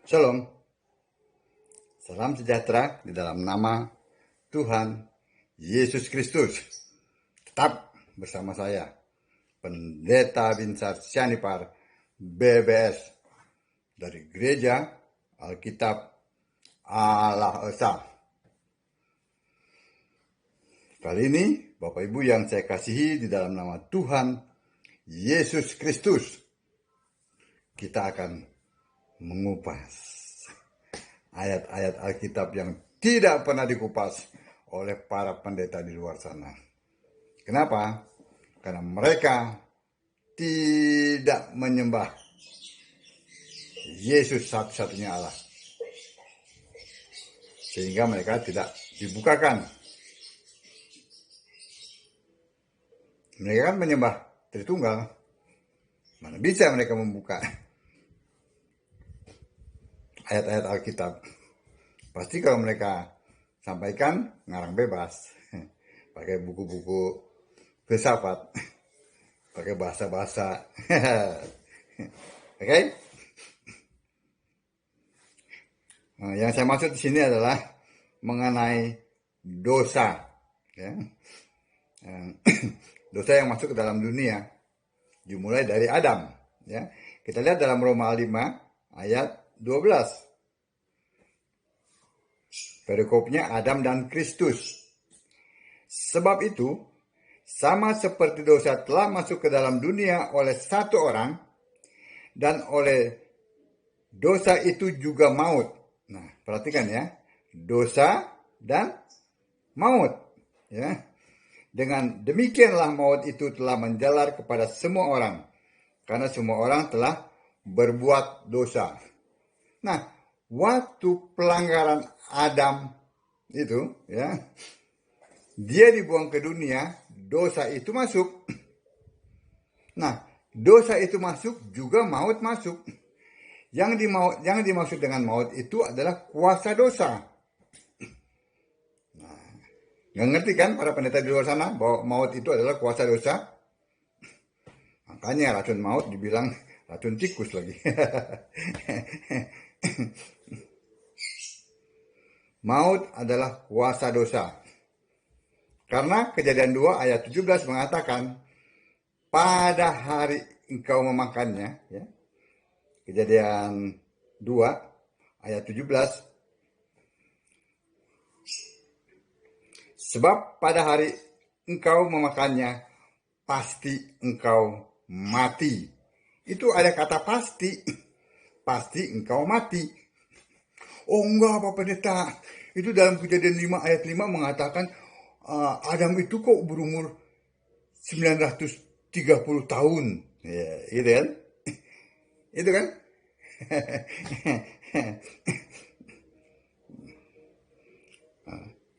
Shalom, salam sejahtera di dalam nama Tuhan Yesus Kristus. Tetap bersama saya, Pendeta Binsar Sianipar, BBS, dari Gereja Alkitab Allah Esa. Kali ini, Bapak Ibu yang saya kasihi di dalam nama Tuhan Yesus Kristus, kita akan mengupas ayat-ayat Alkitab yang tidak pernah dikupas oleh para pendeta di luar sana. Kenapa? Karena mereka tidak menyembah Yesus satu-satunya Allah. Sehingga mereka tidak dibukakan. Mereka kan menyembah Tritunggal. Mana bisa mereka membuka ayat-ayat Alkitab? Pasti kalau mereka sampaikan ngarang bebas, pakai buku-buku filsafat, pakai bahasa-bahasa. Oke? Nah, yang saya maksud di sini adalah mengenai dosa, ya. Dosa yang masuk ke dalam dunia dimulai dari Adam, ya. Kita lihat dalam Roma 5 ayat 12. Perikopnya Adam dan Kristus. Sebab itu, sama seperti dosa telah masuk ke dalam dunia oleh satu orang, dan oleh dosa itu juga maut. Nah, perhatikan ya, dosa dan maut. Ya, dengan demikianlah maut itu telah menjalar kepada semua orang, karena semua orang telah berbuat dosa. Nah, waktu pelanggaran Adam itu, ya, dia dibuang ke dunia, dosa itu masuk. Nah, dosa itu masuk juga maut masuk. Yang dimaksud dengan maut itu adalah kuasa dosa. Nah, nggak ngerti kan para pendeta di luar sana bahwa maut itu adalah kuasa dosa? Makanya racun maut dibilang racun tikus lagi. Maut adalah kuasa dosa. Karena Kejadian 2 ayat 17 mengatakan, pada hari engkau memakannya, ya. Kejadian 2 ayat 17. Sebab pada hari engkau memakannya, pasti engkau mati. Itu ada kata pasti. Pasti engkau mati. Oh enggak Pak Pendeta. Itu dalam Kejadian 5 ayat 5 mengatakan Adam itu kok berumur 930 tahun. Ya, gitu kan? Itu kan?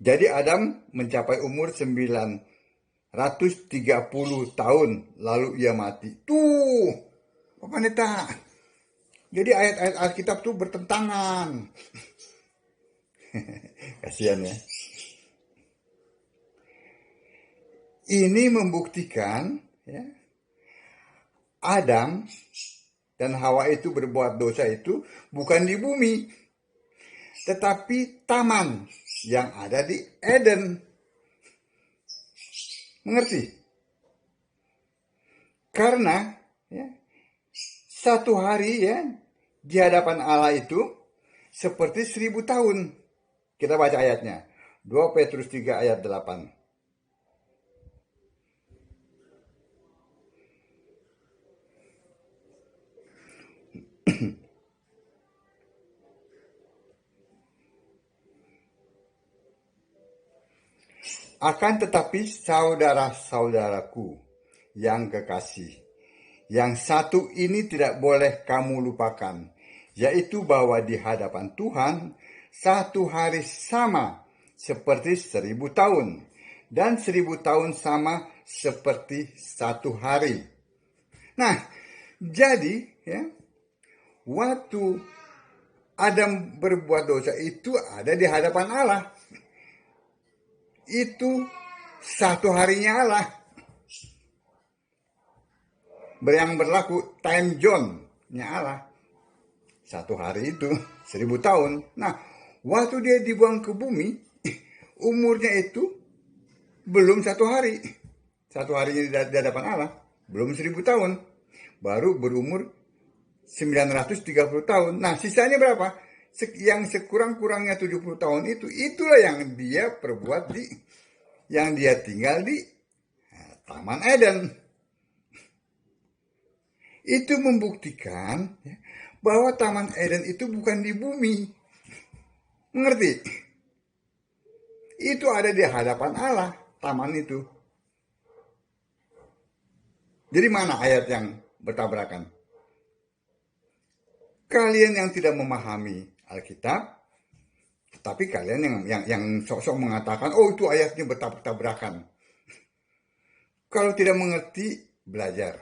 Jadi Adam mencapai umur 930 tahun lalu ia mati. Tuh, Pak Pendeta. Jadi ayat-ayat Alkitab tuh bertentangan. Kasihan ya. Ini membuktikan, ya, Adam dan Hawa itu berbuat dosa itu bukan di bumi, tetapi taman yang ada di Eden. Mengerti? Karena, ya, satu hari, ya, di hadapan Allah itu seperti 1000 tahun. Kita baca ayatnya. 2 Petrus 3 ayat 8. Akan tetapi saudara-saudaraku yang kekasih, yang satu ini tidak boleh kamu lupakan, yaitu bahwa di hadapan Tuhan satu hari sama seperti 1000 tahun, dan 1000 tahun sama seperti satu hari. Nah, jadi, ya, waktu Adam berbuat dosa itu ada di hadapan Allah. Itu satu harinya Allah. Yang berlaku time zone-nya Allah. 1 hari itu 1000 tahun. Nah, waktu dia dibuang ke bumi, umurnya itu belum 1 hari. 1 harinya di hadapan Allah, belum 1000 tahun. Baru berumur 930 tahun. Nah, sisanya berapa? Yang sekurang-kurangnya 70 tahun itulah yang dia perbuat yang dia tinggal di Taman Eden. Itu membuktikan bahwa Taman Eden itu bukan di bumi. Mengerti? Itu ada di hadapan Allah, taman itu. Jadi mana ayat yang bertabrakan? Kalian yang tidak memahami Alkitab, tapi kalian yang sok-sok mengatakan, oh itu ayatnya bertabrakan. Kalau tidak mengerti, belajar.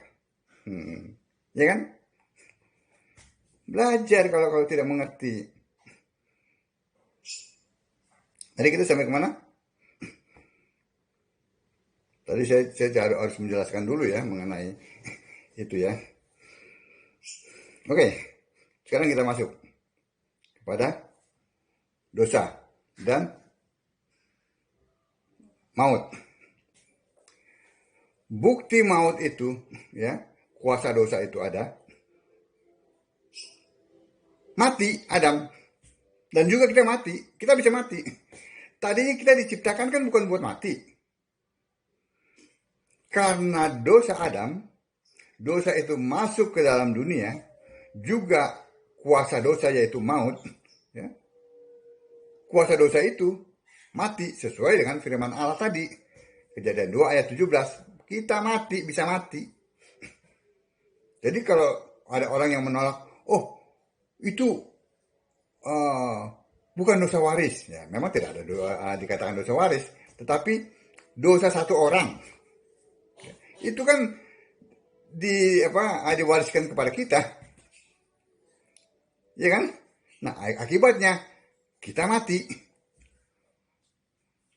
Ya kan? Belajar kalau tidak mengerti. Tadi kita sampai kemana? Tadi saya harus menjelaskan dulu ya mengenai itu ya. Oke, sekarang kita masuk kepada dosa dan maut. Bukti maut itu ya, kuasa dosa itu ada. Mati Adam, dan juga kita mati, kita bisa mati. Tadinya kita diciptakan kan bukan buat mati. Karena dosa Adam, dosa itu masuk ke dalam dunia, juga kuasa dosa yaitu maut, ya. Kuasa dosa itu mati sesuai dengan firman Allah tadi. Kejadian 2 ayat 17, kita mati, bisa mati. Jadi kalau ada orang yang menolak, oh itu bukan dosa waris, ya memang tidak ada dikatakan dosa waris, tetapi dosa satu orang itu kan diwariskan kepada kita, ya kan? Nah akibatnya kita mati.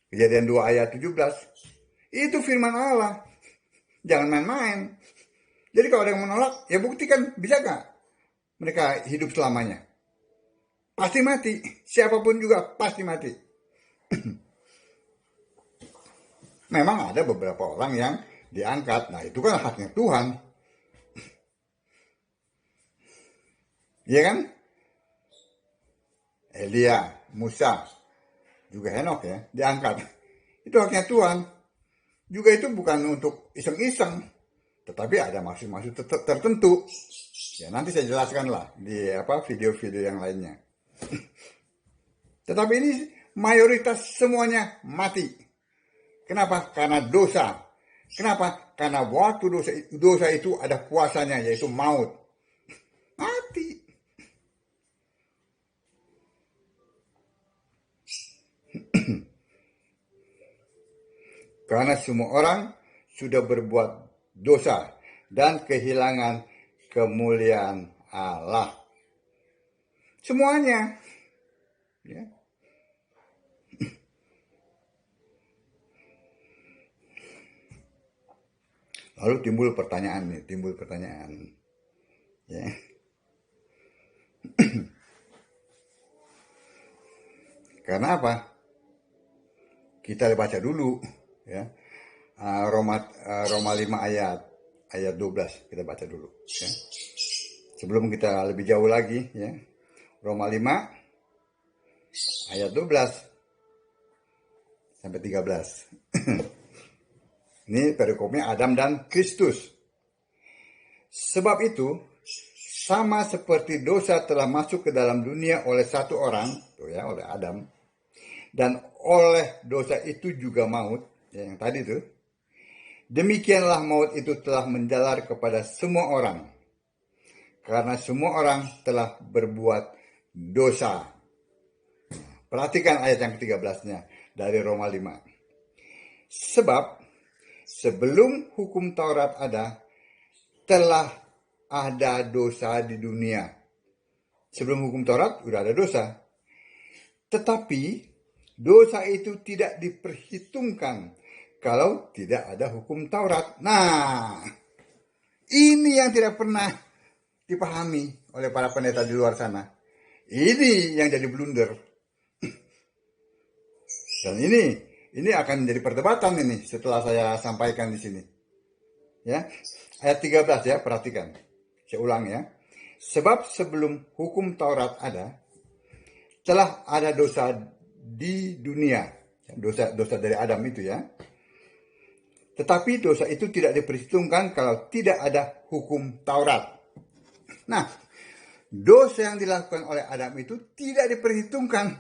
Kejadian 2 ayat 17 itu firman Allah, jangan main-main. Jadi kalau ada yang menolak, ya buktikan, bisa gak mereka hidup selamanya? Pasti mati. Siapapun juga pasti mati. Memang ada beberapa orang yang diangkat. Nah itu kan haknya Tuhan. Iya kan? Elia, Musa, juga Henok ya, diangkat. Itu haknya Tuhan. Juga itu bukan untuk iseng-iseng, tetapi ada maksud-maksud tertentu. Ya nanti saya jelaskan lah di video-video yang lainnya. Tetapi ini mayoritas semuanya mati. Kenapa? Karena dosa. Kenapa? Karena waktu dosa itu ada kuasanya, yaitu maut. Mati. Karena semua orang sudah berbuat dosa dan kehilangan kemuliaan Allah. Semuanya. Ya. Lalu timbul pertanyaan. Ya. Karena apa? Kita baca dulu ya. Roma 5 ayat 12 kita baca dulu ya. Sebelum kita lebih jauh lagi ya. Roma 5 ayat 12 sampai 13. Ini perikopnya Adam dan Kristus. Sebab itu sama seperti dosa telah masuk ke dalam dunia oleh satu orang, oleh Adam, dan oleh dosa itu juga maut, yang tadi tuh. Demikianlah maut itu telah menjalar kepada semua orang, karena semua orang telah berbuat dosa. Perhatikan ayat yang ke-13-nya dari Roma 5. Sebab sebelum hukum Taurat ada, telah ada dosa di dunia. Sebelum hukum Taurat sudah ada dosa. Tetapi dosa itu tidak diperhitungkan kalau tidak ada hukum Taurat. Nah, ini yang tidak pernah dipahami oleh para pendeta di luar sana. Ini yang jadi blunder. Dan ini akan menjadi perdebatan ini setelah saya sampaikan di sini. Ya. Ayat 13 ya, perhatikan. Saya ulang ya. Sebab sebelum hukum Taurat ada, telah ada dosa di dunia. Dosa dari Adam itu ya. Tetapi dosa itu tidak diperhitungkan kalau tidak ada hukum Taurat. Nah, dosa yang dilakukan oleh Adam itu tidak diperhitungkan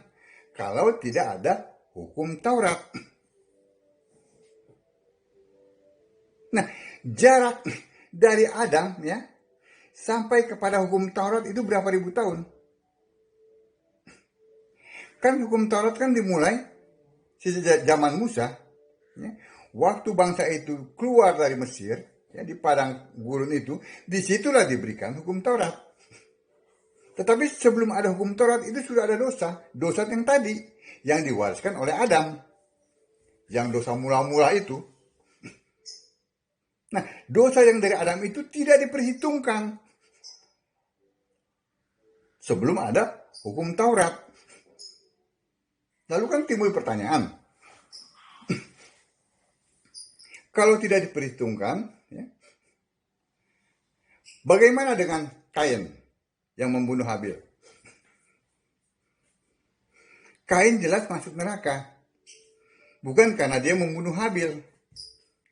kalau tidak ada hukum Taurat. Nah, jarak dari Adam ya sampai kepada hukum Taurat itu berapa ribu tahun? Kan hukum Taurat kan dimulai sejak zaman Musa, ya. Waktu bangsa itu keluar dari Mesir, ya, di padang gurun itu, disitulah diberikan hukum Taurat. Tetapi sebelum ada hukum Taurat itu sudah ada dosa yang tadi, yang diwariskan oleh Adam, yang dosa mula-mula itu. Nah, dosa yang dari Adam itu tidak diperhitungkan sebelum ada hukum Taurat. Lalu kan timbul pertanyaan, kalau tidak diperhitungkan, ya, bagaimana dengan Kain yang membunuh Habil? Kain jelas masuk neraka, bukan karena dia membunuh Habil.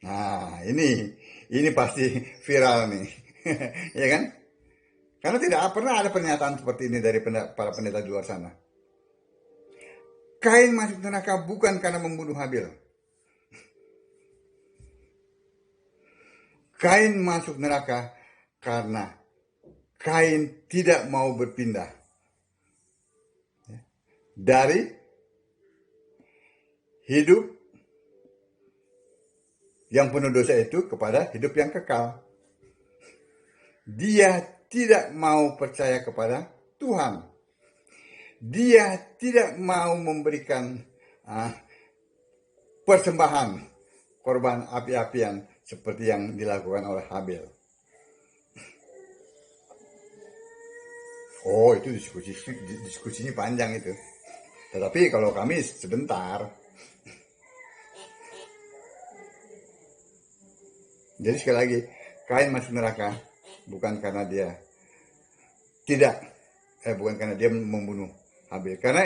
Nah, ini pasti viral nih, ya kan? Karena tidak pernah ada pernyataan seperti ini dari para pendeta di luar sana. Kain masuk neraka bukan karena membunuh Habil. Kain masuk neraka karena Kain tidak mau berpindah dari hidup yang penuh dosa itu kepada hidup yang kekal. Dia tidak mau percaya kepada Tuhan. Dia tidak mau memberikan persembahan korban api-apian seperti yang dilakukan oleh Habil. Oh, itu diskusinya panjang itu. Tetapi kalau kami sebentar. Jadi sekali lagi, Kain masuk neraka bukan karena dia bukan karena dia membunuh Habil. Karena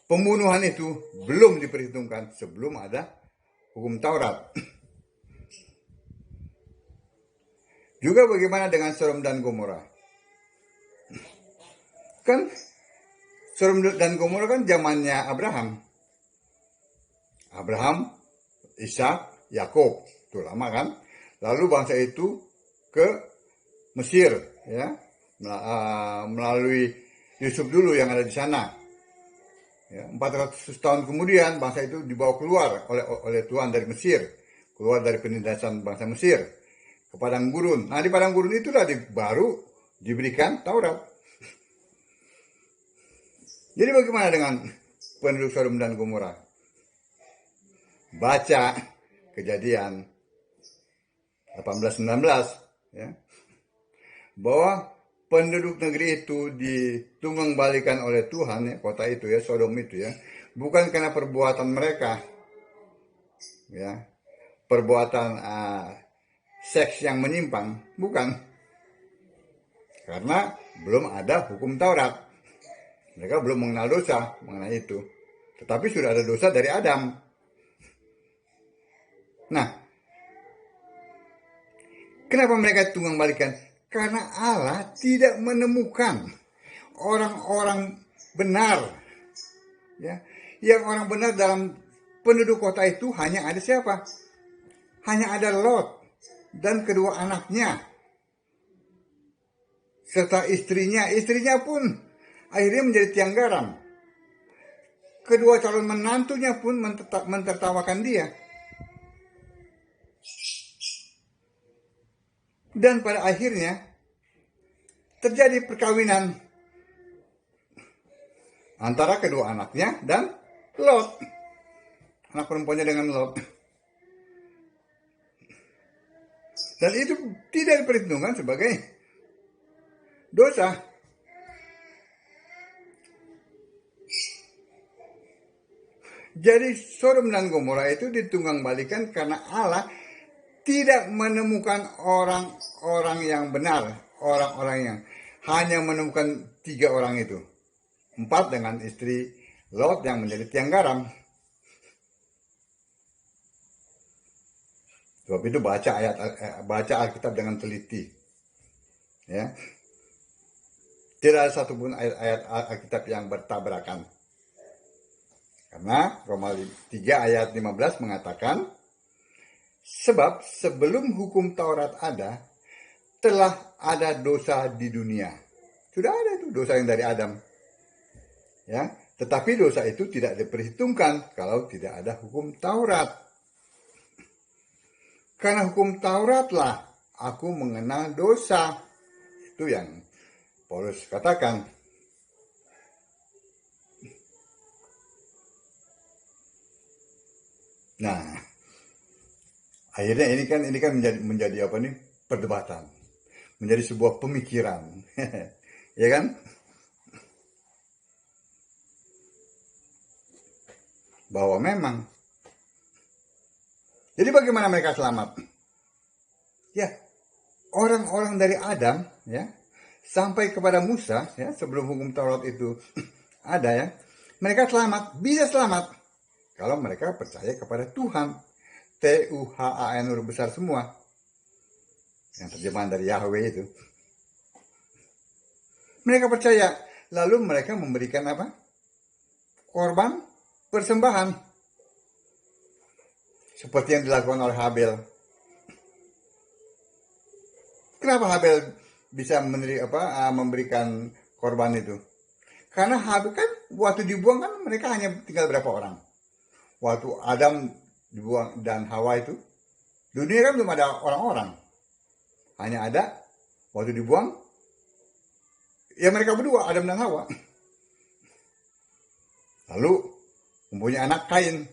pembunuhan itu belum diperhitungkan sebelum ada hukum Taurat. Juga bagaimana dengan Sodom dan Gomora? Kan Sodom dan Gomora kan zamannya Abraham. Abraham, Ishak, Yakub. Itu lama kan? Lalu bangsa itu ke Mesir, ya, melalui Yusuf dulu yang ada di sana. Ya, 400 tahun kemudian bangsa itu dibawa keluar oleh Tuhan dari Mesir, keluar dari penindasan bangsa Mesir ke padang gurun. Nah, di padang gurun itulah baru diberikan Taurat. Jadi bagaimana dengan penduduk Sodom dan Gomora? Baca Kejadian 18-19, ya, bahwa penduduk negeri itu ditunggang balikan oleh Tuhan, ya, kota itu ya, Sodom itu ya, bukan karena perbuatan mereka, ya, perbuatan seks yang menyimpang, bukan, karena belum ada hukum Taurat. Mereka belum mengenal dosa mengenai itu, tetapi sudah ada dosa dari Adam. Nah, kenapa mereka tunggang balikan? Karena Allah tidak menemukan orang-orang benar. Ya, yang orang benar dalam penduduk kota itu hanya ada siapa? Hanya ada Lot dan kedua anaknya. Serta istrinya. Istrinya pun akhirnya menjadi tiang garam. Kedua calon menantunya pun mentertawakan dia. Dan pada akhirnya terjadi perkawinan antara kedua anaknya dan Lot. Anak perempuannya dengan Lot. Dan itu tidak diperhitungkan sebagai dosa. Jadi Sodom dan Gomora itu ditunggang balikan karena Allah tidak menemukan orang-orang yang benar, orang-orang yang hanya menemukan 3 orang itu. 4 dengan istri Lot yang menjadi tiang garam. Sebab itu baca Alkitab dengan teliti. Ya. Tidak ada satupun ayat Alkitab yang bertabrakan. Karena Roma 3 ayat 15 mengatakan, sebab sebelum hukum Taurat ada, telah ada dosa di dunia. Sudah ada itu dosa yang dari Adam. Ya, tetapi dosa itu tidak diperhitungkan kalau tidak ada hukum Taurat. Karena hukum Tauratlah aku mengenal dosa. Itu yang Paulus katakan. Nah, akhirnya ini kan menjadi apa nih? Perdebatan. Menjadi sebuah pemikiran. Ya kan? Bahwa memang. Jadi bagaimana mereka selamat? Ya, orang-orang dari Adam ya sampai kepada Musa ya sebelum hukum Taurat itu ada ya. Mereka selamat, bisa selamat kalau mereka percaya kepada Tuhan. Tuhan huruf besar semua. Yang terjemahan dari Yahweh itu. Mereka percaya. Lalu mereka memberikan apa? Korban persembahan. Seperti yang dilakukan oleh Habel. Kenapa Habel bisa memberikan korban itu? Karena Habel kan waktu dibuang kan mereka hanya tinggal berapa orang. Waktu Adam dibuang dan Hawa itu, dunia kan belum ada orang-orang. Hanya ada, waktu dibuang, ya mereka berdua, Adam dan Hawa. Lalu mempunyai anak Kain.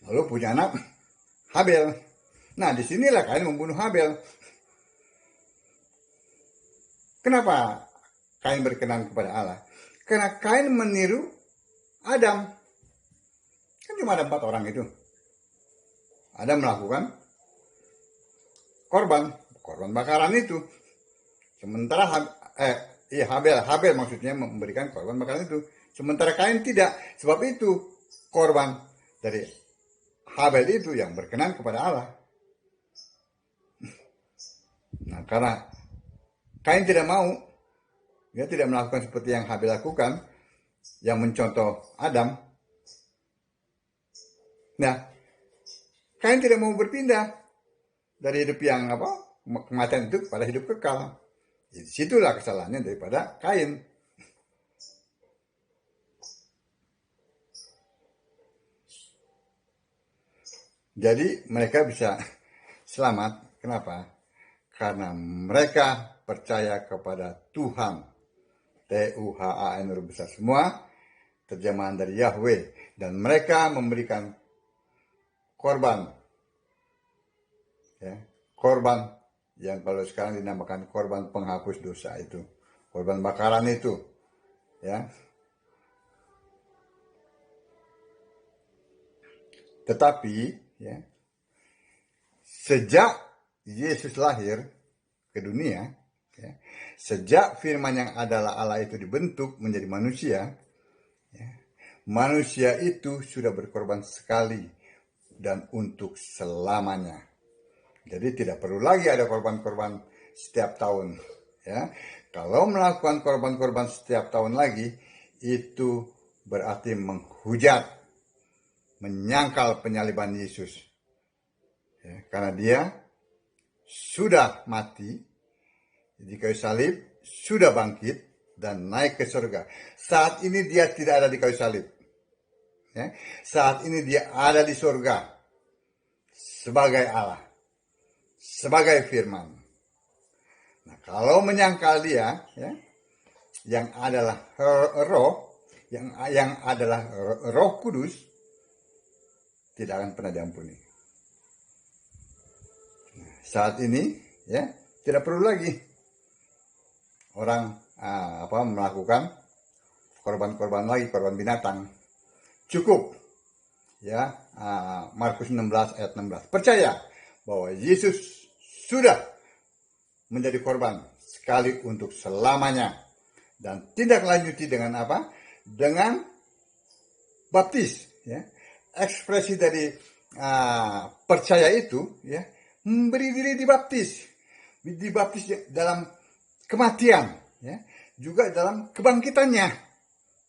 Lalu punya anak Habel. Nah, disinilah Kain membunuh Habel. Kenapa Kain berkenan kepada Allah? Karena Kain meniru Adam. Kan cuma ada 4 orang itu. Adam melakukan korban bakaran itu. Sementara Habel maksudnya memberikan korban bakaran itu. Sementara Kain tidak. Sebab itu korban dari Habel itu yang berkenan kepada Allah. Nah, karena Kain tidak mau, dia tidak melakukan seperti yang Habel lakukan, yang mencontoh Adam. Nah, Kain tidak mau berpindah dari hidup yang kematian itu pada hidup kekal. Jadi, situlah kesalahannya daripada Kain. Jadi mereka bisa selamat. Kenapa? Karena mereka percaya kepada Tuhan. Tuhan huruf besar semua. Terjemahan dari Yahweh. Dan mereka memberikan korban. Ya, korban yang kalau sekarang dinamakan korban penghapus dosa itu. Korban bakaran itu. Ya. Tetapi ya, sejak Yesus lahir ke dunia, ya, sejak firman yang adalah Allah itu dibentuk menjadi manusia, ya, manusia itu sudah berkorban sekali dan untuk selamanya. Jadi tidak perlu lagi ada korban-korban setiap tahun. Ya. Kalau melakukan korban-korban setiap tahun lagi, itu berarti menghujat, menyangkal penyaliban Yesus. Ya, karena dia sudah mati di kayu salib, sudah bangkit dan naik ke surga. Saat ini dia tidak ada di kayu salib. Ya, saat ini dia ada di surga sebagai Allah, sebagai firman. Nah, kalau menyangkal dia, ya, yang adalah roh, yang adalah Roh Kudus, tidak akan pernah diampuni. Nah, saat ini, ya, tidak perlu lagi orang melakukan korban-korban lagi, korban binatang. Cukup ya, Markus 16 ayat 16. Percaya bahwa Yesus sudah menjadi korban sekali untuk selamanya, dan tindak lanjuti dengan apa? Dengan baptis, ya. Ekspresi dari percaya itu, ya, memberi diri dibaptis dalam kematian, ya, juga dalam kebangkitannya,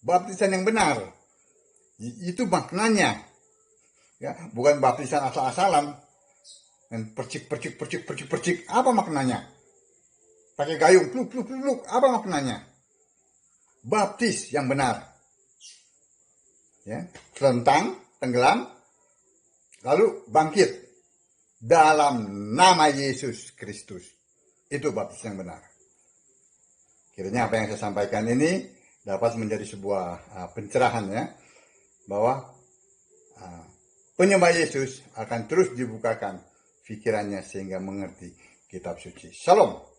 baptisan yang benar. Itu maknanya, ya, bukan baptisan asal-asalan dan percik. Apa maknanya? Pakai gayung, pluk, apa maknanya? Baptis yang benar, ya, terlentang, tenggelam, lalu bangkit dalam nama Yesus Kristus. Itu baptis yang benar. Kiranya apa yang saya sampaikan ini dapat menjadi sebuah pencerahan, ya, bahwa penyembah Yesus akan terus dibukakan pikirannya sehingga mengerti kitab suci. Shalom.